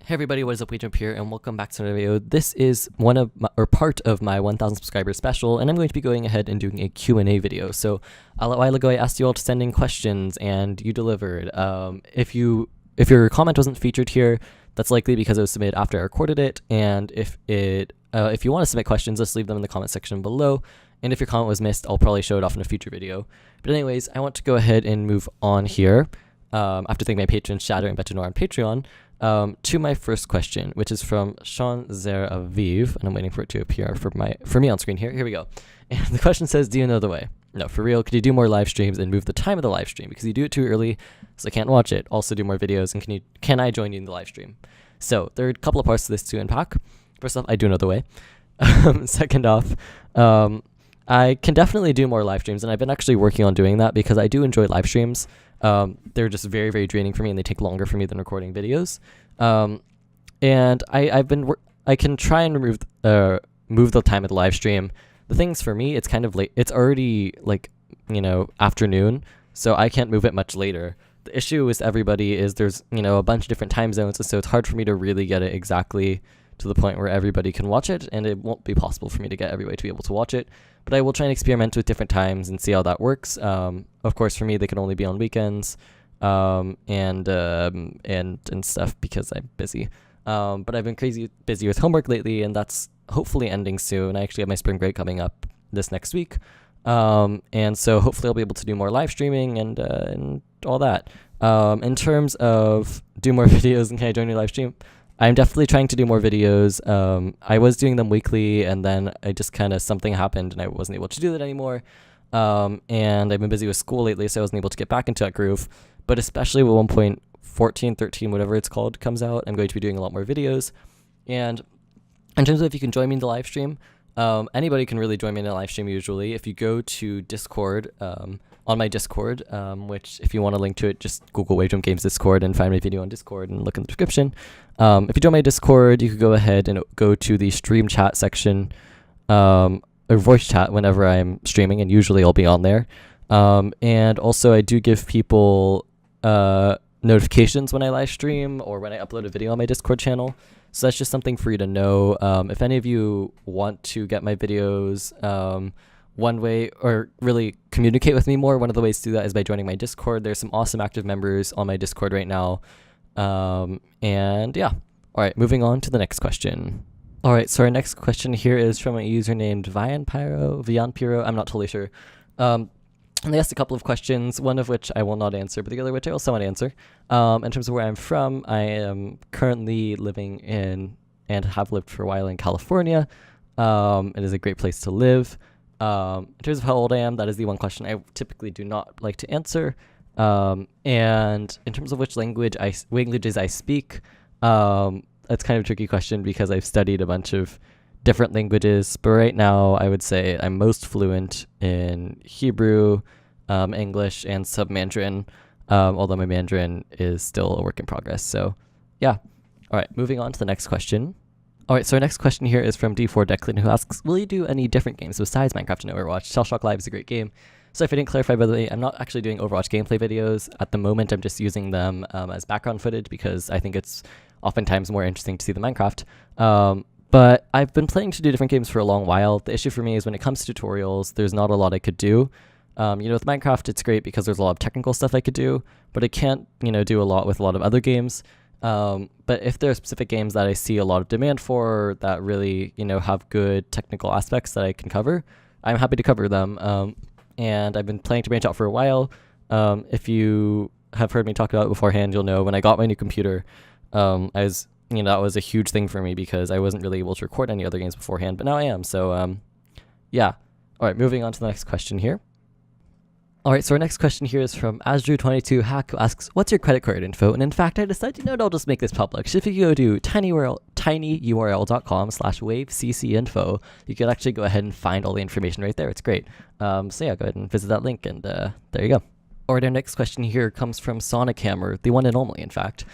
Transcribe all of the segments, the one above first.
Hey everybody, what is up? Wavejump here, and welcome back to another video. This is part of my 1,000 subscriber special, and I'm going to be going ahead and doing a Q&A video. So a while ago, I asked you all to send in questions, and you delivered. If your comment wasn't featured here, that's likely because it was submitted after I recorded it. And if you want to submit questions, just leave them in the comment section below. And if your comment was missed, I'll probably show it off in a future video. But anyways, I want to go ahead and move on here. After thanking my patrons Shadow and Betanor on Patreon. To my first question, which is from Sean Zer Aviv, and I'm waiting for it to appear for me on screen here. Here we go. And the question says, do you know the way? No, for real, could you do more live streams and move the time of the live stream? Because you do it too early, so I can't watch it. Also do more videos, and can I join you in the live stream? So there are a couple of parts to this to unpack. First off, I do know the way. Second off, I can definitely do more live streams, and I've been actually working on doing that because I do enjoy live streams. They're just very, very draining for me, and they take longer for me than recording videos. And I can try and move the time of the live stream. The things for me, it's kind of late. It's already afternoon, so I can't move it much later. The issue with everybody is there's a bunch of different time zones, so it's hard for me to really get it exactly to the point where everybody can watch it, and it won't be possible for me to get everybody to be able to watch it. But I will try and experiment with different times and see how that works. Of course, for me, they can only be on weekends and stuff because I'm busy. But I've been crazy busy with homework lately, and that's hopefully ending soon. I actually have my spring break coming up this next week. And so hopefully I'll be able to do more live streaming and all that. In terms of do more videos and can I join your live stream? I'm definitely trying to do more videos. I was doing them weekly, and then I just something happened and I wasn't able to do that anymore. And I've been busy with school lately, so I wasn't able to get back into that groove. But especially when 1.14, 13, whatever it's called, comes out, I'm going to be doing a lot more videos. And in terms of if you can join me in the live stream, anybody can really join me in a live stream usually. If you go to Discord, on my Discord, which if you want a link to it, just Google Wavejump Games Discord and find my video on Discord and look in the description. If you join my Discord, you could go ahead and go to the stream chat section, or voice chat whenever I'm streaming, and usually I'll be on there. And also I do give people notifications when I live stream or when I upload a video on my Discord channel. So that's just something for you to know. If any of you want to get my videos one way or really communicate with me more, one of the ways to do that is by joining my Discord. There's some awesome active members on my Discord right now. And yeah. All right, moving on to the next question. All right, so our next question here is from a user named Vianpiro. I'm not totally sure. And they asked a couple of questions, one of which I will not answer, but the other which I will somewhat answer. In terms of where I'm from, I am currently living in, and have lived for a while in California. It is a great place to live. In terms of how old I am, that is the one question I typically do not like to answer. And in terms of which languages I speak, that's kind of a tricky question because I've studied a bunch of different languages, but right now I would say I'm most fluent in Hebrew, English, and Sub-Mandarin, although my Mandarin is still a work in progress. So yeah. All right, moving on to the next question. All right, so our next question here is from D4 Declan, who asks, will you do any different games besides Minecraft and Overwatch? Shell Shock Live is a great game. So if I didn't clarify, by the way, I'm not actually doing Overwatch gameplay videos. At the moment, I'm just using them as background footage because I think it's oftentimes more interesting to see the Minecraft. But I've been planning to do different games for a long while. The issue for me is when it comes to tutorials, there's not a lot I could do. With Minecraft, it's great because there's a lot of technical stuff I could do, but I can't, do a lot with a lot of other games. But if there are specific games that I see a lot of demand for that really, have good technical aspects that I can cover, I'm happy to cover them. And I've been planning to branch out for a while. If you have heard me talk about it beforehand, you'll know when I got my new computer, that was a huge thing for me because I wasn't really able to record any other games beforehand, but now I am. So, yeah. All right, moving on to the next question here. All right, so our next question here is from Asdrew22Hack, who asks, what's your credit card info? And in fact, I decided, I'll just make this public. So if you go to tinyurl.com/waveccinfo, you can actually go ahead and find all the information right there. It's great. So yeah, go ahead and visit that link, and there you go. All right, our next question here comes from Sonic Hammer, the one and only, in fact,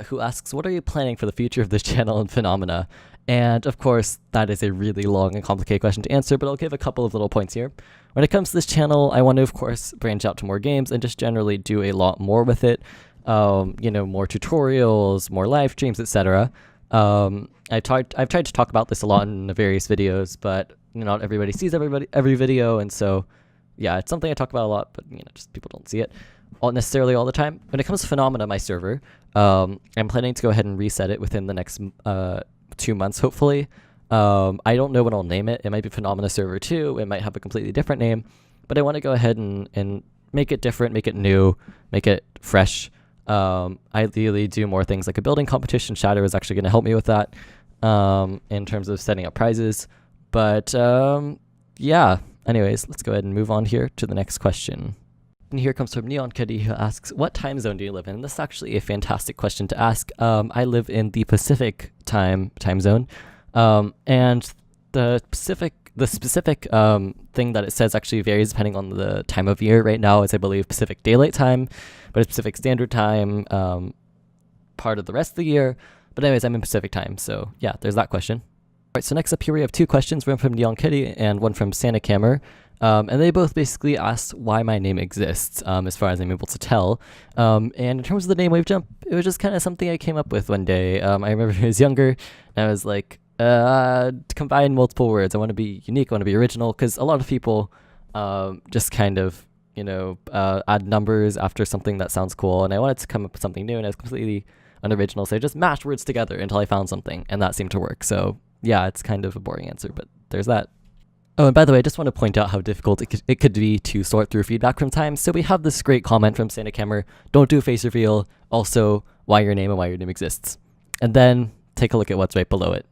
who asks, what are you planning for the future of this channel and phenomena? And of course, that is a really long and complicated question to answer, but I'll give a couple of little points here. When it comes to this channel, I want to, of course, branch out to more games and just generally do a lot more with it. more tutorials, more live streams, etc. I've tried to talk about this a lot in the various videos, but not everybody sees every video, and so yeah, it's something I talk about a lot, but just people don't see it necessarily all the time. When it comes to Phenomena, my server, I'm planning to go ahead and reset it within the next 2 months, hopefully. I don't know what I'll name it. It might be Phenomena Server 2. It might have a completely different name, but I want to go ahead and make it different, make it new, make it fresh. Ideally do more things like a building competition. Shadow is actually going to help me with that in terms of setting up prizes. But yeah, anyways, let's go ahead and move on here to the next question. And here comes from Neon Kitty, who asks, what time zone do you live in? And this is actually a fantastic question to ask. I live in the Pacific time zone. And the specific thing that it says actually varies depending on the time of year. Right now is, I believe, Pacific Daylight Time, but it's Pacific Standard Time part of the rest of the year. But anyways, I'm in Pacific Time, so yeah, there's that question. All right, so next up here we have two questions, one from Neon Kitty and one from Santa Camera. And they both basically asked why my name exists, as far as I'm able to tell. And in terms of the name Wavejump, it was just kind of something I came up with one day. I remember when I was younger, and I was like, combine multiple words. I want to be unique, I want to be original, because a lot of people just kind of, add numbers after something that sounds cool, and I wanted to come up with something new, and I was completely unoriginal, so I just mashed words together until I found something, and that seemed to work. So yeah, it's kind of a boring answer, but there's that. Oh, and by the way, I just want to point out how difficult it could be to sort through feedback from times. So we have this great comment from Santa Camera, don't do a face reveal, also why your name and why your name exists. And then take a look at what's right below it.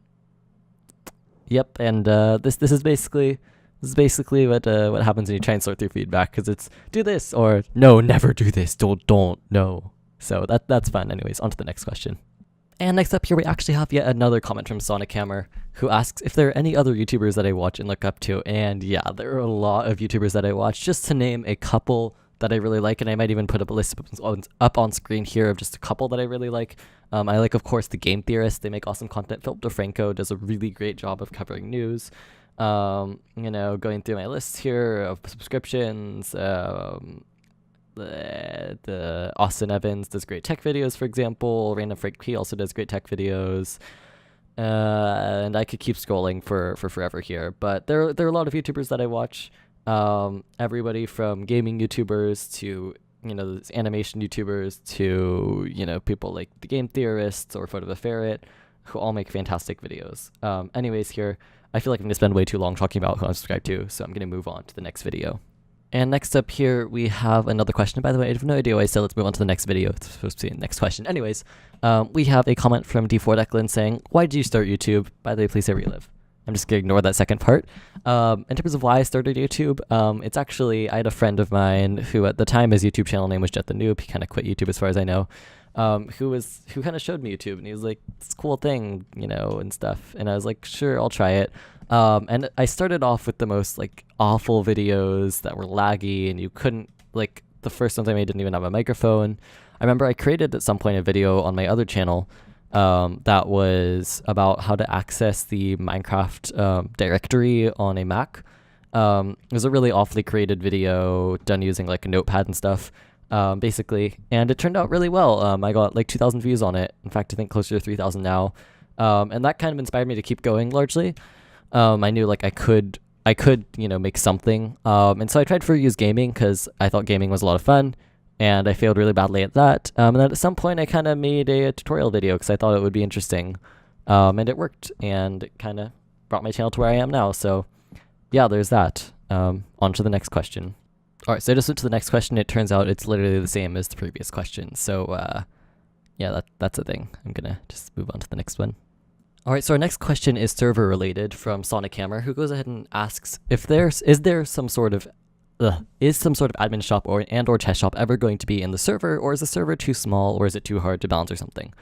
Yep, and this is basically what happens when you try and sort through feedback, because it's do this or no, never do this, don't no. So that's fun. Anyways, on to the next question. And next up here, we actually have yet another comment from Sonic Hammer, who asks if there are any other YouTubers that I watch and look up to. And yeah, there are a lot of YouTubers that I watch. Just to name a couple that I really like, and I might even put up a list up on screen here of just a couple that I really like. I like, of course, The Game Theorist. They make awesome content. Philip DeFranco does a really great job of covering news. Going through my list here of subscriptions. The Austin Evans does great tech videos, for example. Random Frank P also does great tech videos. And I could keep scrolling for forever here. But there are a lot of YouTubers that I watch. Everybody from gaming YouTubers to animation YouTubers to people like The Game Theorists or Photo the Ferret, who all make fantastic videos. Anyways, here I feel like I'm gonna spend way too long talking about who I'm subscribed to, so I'm gonna move on to the next video. And next up here, we have another question. By the way, I have no idea why I said let's move on to the next video. It's supposed to be the next question. Anyways, we have a comment from D4 Declan saying, why did you start YouTube? By the way, please say where you live. I'm just going to ignore that second part. In terms of why I started YouTube, it's actually, I had a friend of mine who at the time his YouTube channel name was Jet the Noob. He kind of quit YouTube as far as I know. Who kind of showed me YouTube, and he was like, it's a cool thing, and stuff. And I was like, sure, I'll try it. And I started off with the most awful videos that were laggy, and you couldn't, the first ones I made didn't even have a microphone. I remember I created at some point a video on my other channel that was about how to access the Minecraft directory on a Mac. It was a really awfully created video done using a notepad and stuff, basically, and it turned out really well. I got 2,000 views on it. In fact, I think closer to 3,000 now, and that kind of inspired me to keep going largely. I knew I could make something, and so I tried to use gaming because I thought gaming was a lot of fun, and I failed really badly at that. And then at some point I kind of made a tutorial video because I thought it would be interesting, and it worked, and it kind of brought my channel to where I am now. So yeah, there's that. On to the next question. All right, so I just went to the next question. It turns out it's literally the same as the previous question. So yeah, that's a thing. I'm gonna just move on to the next one. All right, so our next question is server related from Sonic Hammer, who goes ahead and asks if is some sort of admin shop or test shop ever going to be in the server, or is the server too small, or is it too hard to balance or something?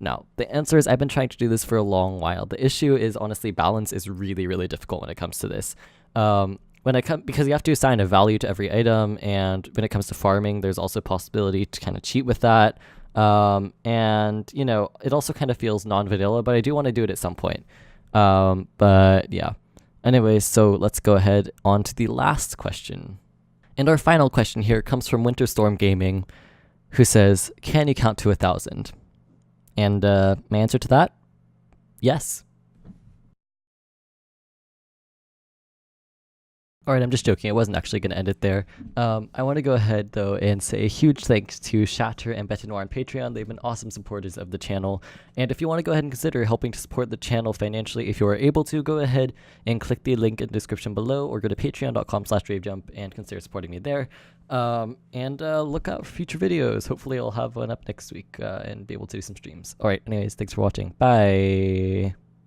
Now, the answer is I've been trying to do this for a long while. The issue is honestly balance is really, really difficult when it comes to this. Because you have to assign a value to every item, and when it comes to farming, there's also a possibility to kind of cheat with that. And it also kind of feels non-vanilla, but I do want to do it at some point. But yeah. Anyways, so let's go ahead on to the last question. And our final question here comes from Winterstorm Gaming, who says, "Can you count to 1,000?" And my answer to that, yes. All right, I'm just joking. I wasn't actually going to end it there. I want to go ahead, though, and say a huge thanks to Shatter and Bete Noir on Patreon. They've been awesome supporters of the channel. And if you want to go ahead and consider helping to support the channel financially, if you are able to, go ahead and click the link in the description below or go to patreon.com/Wavejump and consider supporting me there. And look out for future videos. Hopefully I'll have one up next week and be able to do some streams. All right, anyways, thanks for watching. Bye.